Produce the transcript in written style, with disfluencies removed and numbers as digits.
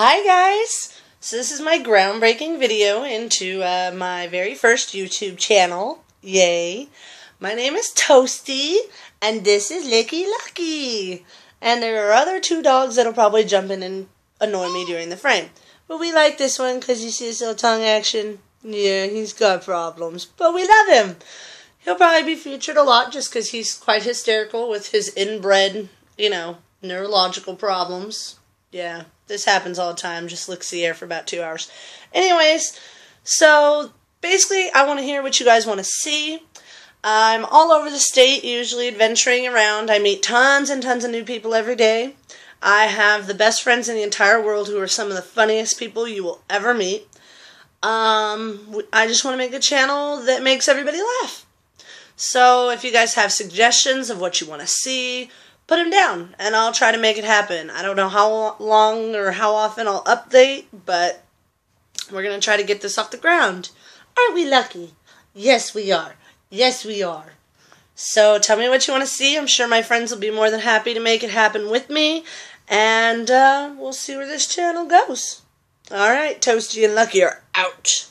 Hi guys! So this is my groundbreaking video into my very first YouTube channel. Yay! My name is Toasty, and this is Licky Lucky. And there are other two dogs that'll probably jump in and annoy me during the frame. But we like this one because you see his little tongue action. Yeah, he's got problems, but we love him. He'll probably be featured a lot just because he's quite hysterical with his inbred, neurological problems. Yeah, this happens all the time. Just licks the air for about 2 hours. Anyways, so basically I want to hear what you guys want to see. I'm all over the state, usually adventuring around. I meet tons and tons of new people every day. I have the best friends in the entire world who are some of the funniest people you will ever meet. I just want to make a channel that makes everybody laugh. So if you guys have suggestions of what you want to see, put them down, and I'll try to make it happen. I don't know how long or how often I'll update, but we're going to try to get this off the ground. Aren't we lucky? Yes, we are. Yes, we are. So tell me what you want to see. I'm sure my friends will be more than happy to make it happen with me, and we'll see where this channel goes. Alright, Toasty and Lucky are out.